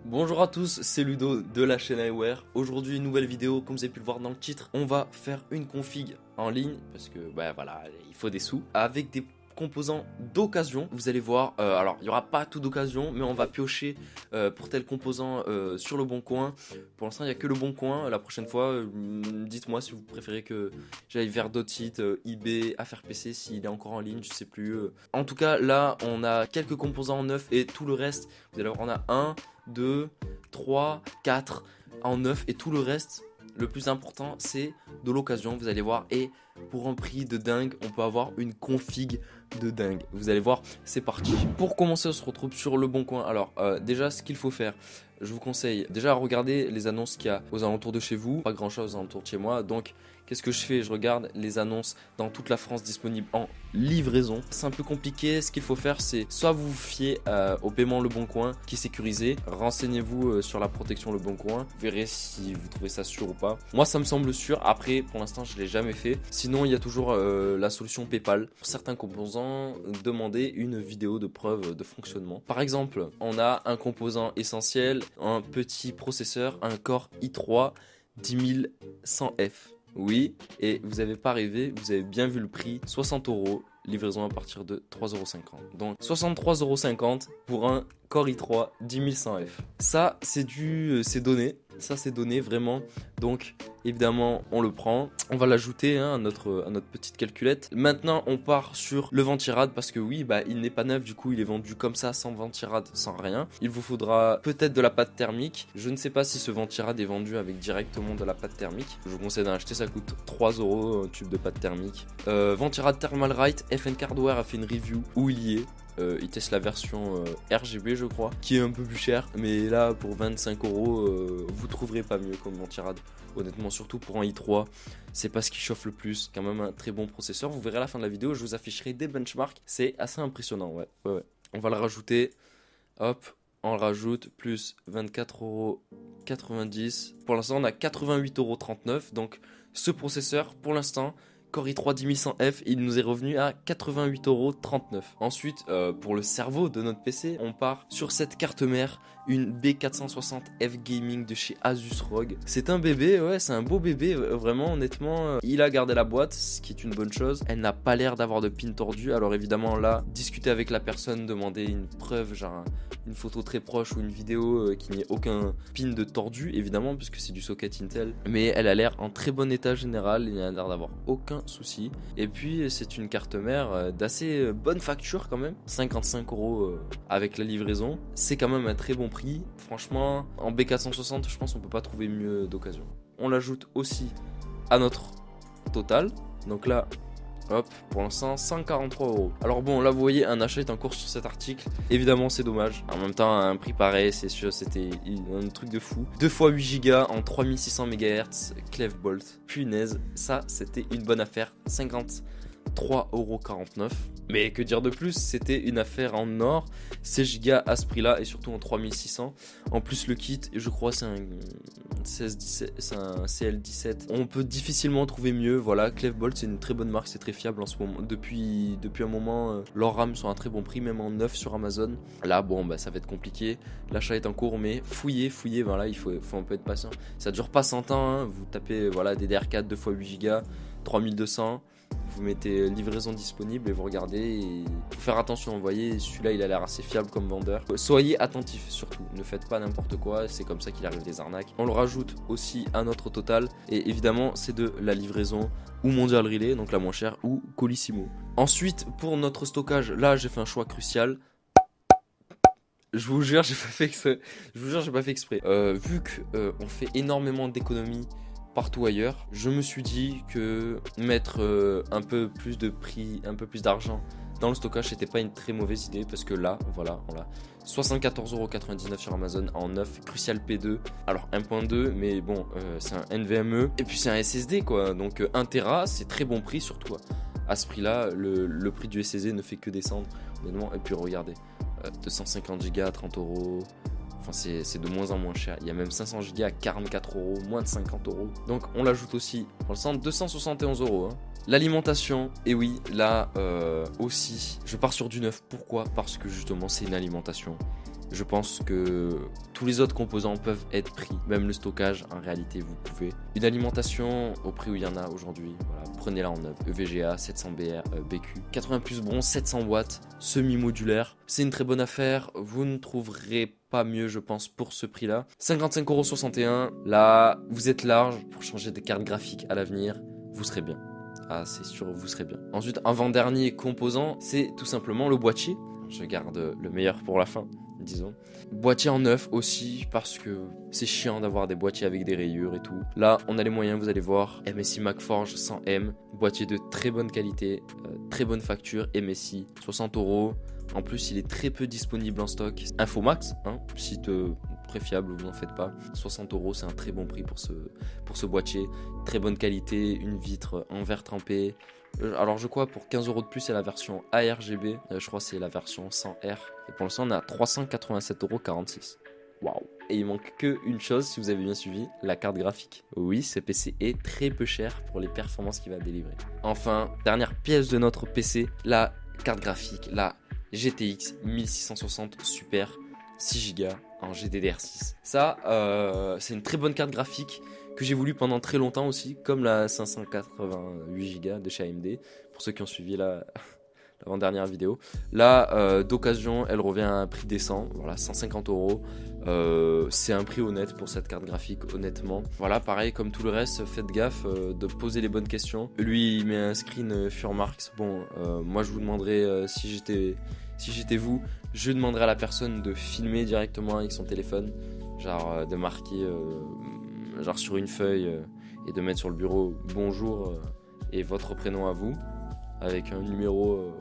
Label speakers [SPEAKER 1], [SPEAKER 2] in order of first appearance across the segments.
[SPEAKER 1] Bonjour à tous, c'est Ludo de la chaîne iWare. Aujourd'hui une nouvelle vidéo, comme vous avez pu le voir dans le titre. On va faire une config en ligne, parce que voilà, il faut des sous, avec des composants d'occasion. Vous allez voir, alors il n'y aura pas tout d'occasion, mais on va piocher pour tel composant sur le bon coin. Pour l'instant il n'y a que le bon coin. La prochaine fois, dites-moi si vous préférez que j'aille vers d'autres sites, eBay, Affaires PC, s'il est encore en ligne, je sais plus. En tout cas là on a quelques composants neufs et tout le reste, vous allez voir, on a 1, 2, 3, 4 en neuf et tout le reste, le plus important c'est de l'occasion, vous allez voir, et pour un prix de dingue on peut avoir une config de dingue, vous allez voir, c'est parti. Pour commencer on se retrouve sur le bon coin. Alors déjà ce qu'il faut faire, je vous conseille déjà à regarder les annonces qu'il y a aux alentours de chez vous, pas grand chose aux alentours de chez moi, donc qu'est-ce que je fais? Je regarde les annonces dans toute la France disponibles en livraison. C'est un peu compliqué, ce qu'il faut faire c'est soit vous fiez au paiement Le Bon Coin qui est sécurisé, renseignez-vous sur la protection Le Bon Coin, vous verrez si vous trouvez ça sûr ou pas. Moi ça me semble sûr, après pour l'instant je l'ai jamais fait. Sinon il y a toujours la solution PayPal. Pour certains composants, demandez une vidéo de preuve de fonctionnement. Par exemple, on a un composant essentiel, un petit processeur, un Core i3 10100F. Oui, et vous n'avez pas rêvé, vous avez bien vu le prix, 60 €, livraison à partir de 3,50 €. Donc 63,50 € pour un Core i3 10100F. Ça, c'est donné. Ça, c'est donné vraiment. Donc, évidemment, on le prend. On va l'ajouter à notre petite calculette. Maintenant, on part sur le ventirad parce que oui, il n'est pas neuf. Du coup, il est vendu comme ça, sans ventirad, sans rien. Il vous faudra peut-être de la pâte thermique. Je ne sais pas si ce ventirad est vendu avec directement de la pâte thermique. Je vous conseille d'en acheter. Ça coûte 3 € un tube de pâte thermique. Ventirad Thermalright, FN Hardware a fait une review où il y est. Il teste la version RGB je crois, qui est un peu plus chère, mais là pour 25 €, vous trouverez pas mieux comme ventirad. Honnêtement, surtout pour un i3, c'est pas ce qui chauffe le plus. Quand même un très bon processeur. Vous verrez à la fin de la vidéo, je vous afficherai des benchmarks. C'est assez impressionnant, ouais. On va le rajouter. Hop, on le rajoute, plus 24,90 €. Pour l'instant, on a 88,39 €. Donc, ce processeur, pour l'instant, Core i3 10100F, il nous est revenu à 88,39 €. Ensuite, pour le cerveau de notre PC, on part sur cette carte mère, une B460F Gaming de chez Asus ROG. C'est un bébé, ouais, c'est un beau bébé, vraiment, honnêtement. Il a gardé la boîte, ce qui est une bonne chose. Elle n'a pas l'air d'avoir de pin tordu. Alors évidemment, là, discuter avec la personne, demander une preuve, genre une photo très proche ou une vidéo qui n'y ait aucun pin de tordu, évidemment, puisque c'est du socket Intel. Mais elle a l'air en très bon état général, il n'y a l'air d'avoir aucun souci. Et puis, c'est une carte mère d'assez bonne facture quand même, 55 € avec la livraison. C'est quand même un très bon prix. Franchement, en B460, je pense qu'on peut pas trouver mieux d'occasion. On l'ajoute aussi à notre total. Donc là, hop, pour l'instant 143 €. Alors bon, là vous voyez, un achat est en cours sur cet article. Évidemment c'est dommage. En même temps, à un prix pareil, c'est sûr, c'était un truc de fou. 2 x 8 Go en 3600 MHz, Clefbolt. Punaise, ça c'était une bonne affaire. 53,49 €. Mais que dire de plus, c'était une affaire en or. 16 Go à ce prix là et surtout en 3600. En plus le kit, je crois c'est un CL17. On peut difficilement trouver mieux. Voilà, Clefbolt c'est une très bonne marque, c'est très fiable en ce moment. Depuis un moment, leurs RAM sont à un très bon prix, même en neuf sur Amazon. Là bon ça va être compliqué. L'achat est en cours, mais fouillez, voilà, il faut un peu être patient. Ça dure pas 100 ans, hein. Vous tapez voilà DDR4 2 x 8 Go, 3200. Vous mettez livraison disponible et vous regardez, et faut faire attention, vous voyez, celui-là il a l'air assez fiable comme vendeur. Soyez attentifs surtout, ne faites pas n'importe quoi, c'est comme ça qu'il arrive des arnaques. On le rajoute aussi à notre total et évidemment c'est de la livraison ou Mondial Relay, donc la moins chère, ou Colissimo. Ensuite pour notre stockage, là j'ai fait un choix crucial. Je vous jure, j'ai pas fait exprès. Vu qu'on fait énormément d'économies partout ailleurs, je me suis dit que mettre un peu plus de prix, un peu plus d'argent dans le stockage, c'était pas une très mauvaise idée parce que là, voilà, on l'a 74,99 € sur Amazon en neuf, Crucial P2. Alors 1.2, mais bon, c'est un NVMe et puis c'est un SSD quoi, donc 1 Tera, c'est très bon prix surtout. À ce prix-là, le prix du SSD ne fait que descendre, honnêtement. Et puis regardez, 250 Go à 30 €. Enfin, c'est de moins en moins cher. Il y a même 500 Go à 44 €, moins de 50 €. Donc on l'ajoute aussi pour le centre, 271 €. L'alimentation, et oui, là aussi, je pars sur du neuf. Pourquoi? Parce que justement, c'est une alimentation Je pense que tous les autres composants peuvent être pris, même le stockage, en réalité vous pouvez. Une alimentation au prix où il y en a aujourd'hui, voilà, prenez-la en neuf. EVGA 700 BQ, 80 plus bronze, 700 watts, semi-modulaire. C'est une très bonne affaire, vous ne trouverez pas mieux je pense pour ce prix là. 55,61 €, là vous êtes large pour changer des cartes graphiques à l'avenir, vous serez bien. Ah c'est sûr, vous serez bien. Ensuite, avant-dernier composant, c'est tout simplement le boîtier. Je garde le meilleur pour la fin, disons. Boîtier en neuf aussi, parce que c'est chiant d'avoir des boîtiers avec des rayures et tout. Là, on a les moyens, vous allez voir. MSI MacForge 100M, boîtier de très bonne qualité, très bonne facture, MSI, 60 €. En plus, il est très peu disponible en stock. Infomax, hein, site très fiable, vous n'en faites pas. 60 €, c'est un très bon prix pour ce boîtier. Très bonne qualité, une vitre en verre trempé. Alors je crois pour 15 € de plus c'est la version ARGB, je crois c'est la version 100R. Et pour l'instant on est à 387,46 €. Waouh. Et il manque qu'une chose si vous avez bien suivi, la carte graphique. Oui, ce PC est très peu cher pour les performances qu'il va délivrer. Enfin, dernière pièce de notre PC, la carte graphique, la GTX 1660 Super 6 Go en GDDR6. Ça, c'est une très bonne carte graphique que j'ai voulu pendant très longtemps aussi, comme la 588 Go de chez AMD, pour ceux qui ont suivi l'avant-dernière vidéo. Là, d'occasion, elle revient à un prix décent, voilà, 150 €. C'est un prix honnête pour cette carte graphique, honnêtement. Voilà, pareil, comme tout le reste, faites gaffe de poser les bonnes questions. Lui, il met un screen Furmarks. Bon, moi, je vous demanderais, si j'étais vous, je demanderais à la personne de filmer directement avec son téléphone, genre de marquer... genre sur une feuille et de mettre sur le bureau bonjour et votre prénom à vous avec un numéro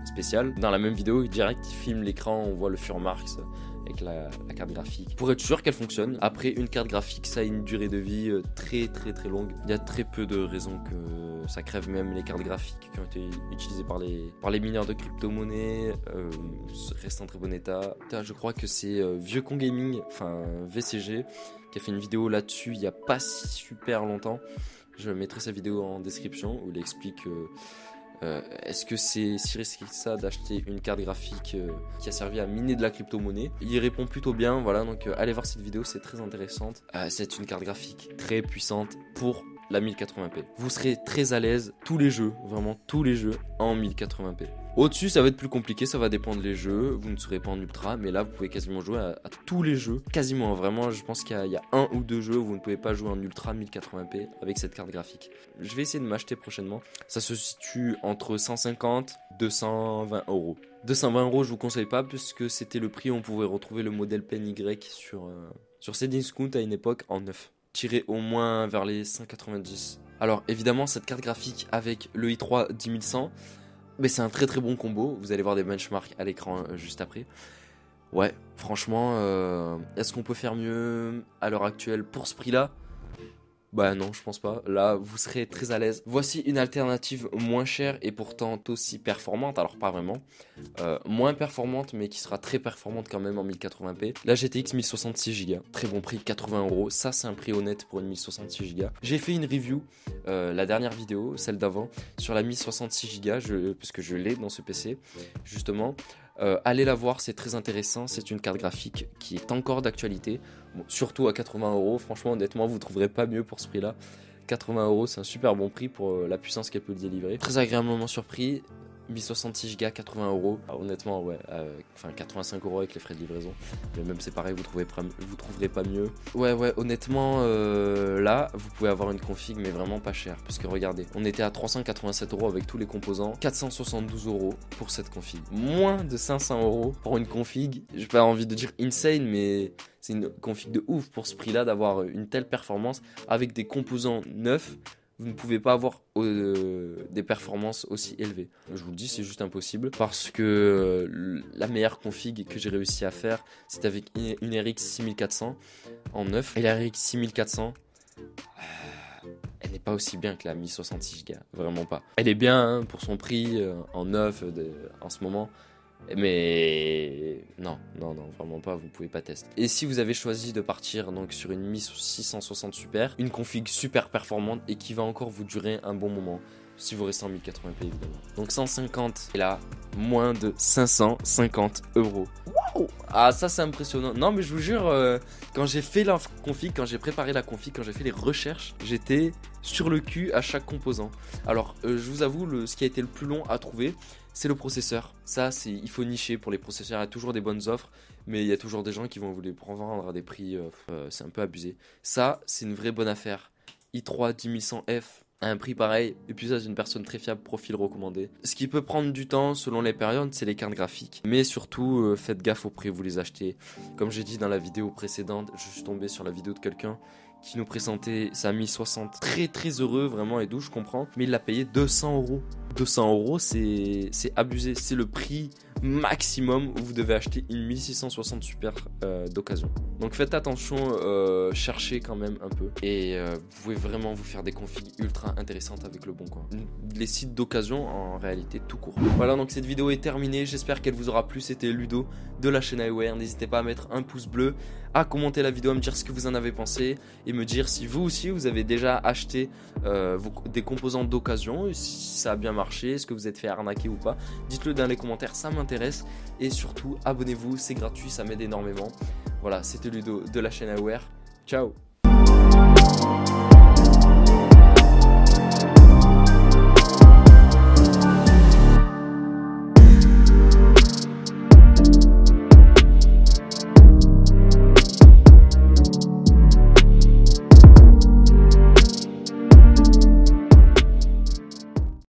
[SPEAKER 1] spécial. Dans la même vidéo, direct, il filme l'écran, on voit le Furmarks avec la carte graphique pour être sûr qu'elle fonctionne. Après, une carte graphique, ça a une durée de vie très longue. Il y a très peu de raisons que ça crève, même les cartes graphiques qui ont été utilisées par les mineurs de crypto-monnaies restent en très bon état. Je crois que c'est Vieux Con Gaming, enfin VCG, qui a fait une vidéo là-dessus il n'y a pas si super longtemps. Je mettrai sa vidéo en description où il explique est-ce que c'est si risqué que ça d'acheter une carte graphique qui a servi à miner de la crypto-monnaie. Il répond plutôt bien, voilà, donc allez voir cette vidéo, c'est très intéressante. C'est une carte graphique très puissante pour la 1080p. Vous serez très à l'aise, tous les jeux, vraiment tous les jeux en 1080p. Au-dessus, ça va être plus compliqué, ça va dépendre des jeux, vous ne serez pas en ultra, mais là vous pouvez quasiment jouer à tous les jeux, quasiment, vraiment, je pense qu'il y a un ou deux jeux où vous ne pouvez pas jouer en ultra 1080p avec cette carte graphique. Je vais essayer de m'acheter prochainement, ça se situe entre 150 et 220 €. 220 €, je vous conseille pas, puisque c'était le prix où on pouvait retrouver le modèle Pen Y sur Cdiscount à une époque en neuf. Tiré au moins vers les 190. Alors évidemment cette carte graphique avec le i3 10100, mais c'est un très bon combo. Vous allez voir des benchmarks à l'écran juste après. Ouais, franchement, est-ce qu'on peut faire mieux à l'heure actuelle pour ce prix là? Bah non, je pense pas. Là, vous serez très à l'aise. Voici une alternative moins chère et pourtant aussi performante. Alors pas vraiment. Moins performante, mais qui sera très performante quand même en 1080p. La GTX 1066 Go. Très bon prix, 80 €. Ça, c'est un prix honnête pour une 1066 Go. J'ai fait une review, la dernière vidéo, celle d'avant, sur la 1066 Go, puisque je l'ai dans ce PC, justement. Allez la voir, c'est très intéressant. C'est une carte graphique qui est encore d'actualité. Bon, surtout à 80 €. Franchement, honnêtement, vous ne trouverez pas mieux pour ce prix-là. 80 €, c'est un super bon prix pour la puissance qu'elle peut délivrer. Très agréablement surpris. 1066 Go, 80 €. Honnêtement, ouais, enfin 85 € avec les frais de livraison. Mais même c'est pareil, vous trouverez pas mieux. Ouais, honnêtement, là, vous pouvez avoir une config, mais vraiment pas cher. Parce que regardez, on était à 387 € avec tous les composants, 472 € pour cette config. Moins de 500 € pour une config. J'ai pas envie de dire insane, mais c'est une config de ouf pour ce prix-là d'avoir une telle performance avec des composants neufs. Vous ne pouvez pas avoir des performances aussi élevées. Je vous le dis, c'est juste impossible parce que la meilleure config que j'ai réussi à faire, c'est avec une RX 6400 en neuf. Et la RX 6400, elle n'est pas aussi bien que la 1066 Go, vraiment pas. Elle est bien hein, pour son prix en neuf en ce moment. Mais non, vraiment pas, vous pouvez pas tester. Et si vous avez choisi de partir donc sur une 1660 Super, une config super performante et qui va encore vous durer un bon moment, si vous restez en 1080p évidemment. Donc 150 et là, moins de 550 €. waouh! Ah, ça c'est impressionnant. Non, mais je vous jure, quand j'ai fait la config, quand j'ai préparé la config, quand j'ai fait les recherches, j'étais sur le cul à chaque composant. Alors, je vous avoue, ce qui a été le plus long à trouver, c'est le processeur. Ça, il faut nicher pour les processeurs. Il y a toujours des bonnes offres, mais il y a toujours des gens qui vont vous les vendre à des prix, c'est un peu abusé. Ça, c'est une vraie bonne affaire. i3 10100F à un prix pareil, et puis ça c'est une personne très fiable, profil recommandé. Ce qui peut prendre du temps selon les périodes, c'est les cartes graphiques, mais surtout faites gaffe au prix où vous les achetez. Comme j'ai dit dans la vidéo précédente, je suis tombé sur la vidéo de quelqu'un qui nous présentait sa Mi 60 très heureux vraiment et doux, je comprends, mais il l'a payé 200 €. 200 €, c'est abusé, c'est le prix maximum où vous devez acheter une 1660 Super d'occasion. Donc faites attention, cherchez quand même un peu, et vous pouvez vraiment vous faire des configs ultra intéressantes avec le Bon Coin. Les sites d'occasion en réalité tout court. Voilà, donc cette vidéo est terminée, j'espère qu'elle vous aura plu. C'était Ludo de la chaîne iWare. N'hésitez pas à mettre un pouce bleu, à commenter la vidéo, à me dire ce que vous en avez pensé et me dire si vous aussi vous avez déjà acheté des composants d'occasion, si ça a bien marché, est-ce que vous êtes fait arnaquer ou pas. Dites-le dans les commentaires, ça m'intéresse, et surtout abonnez-vous, c'est gratuit, ça m'aide énormément. Voilà, c'était Ludo de la chaîne iWare. Ciao.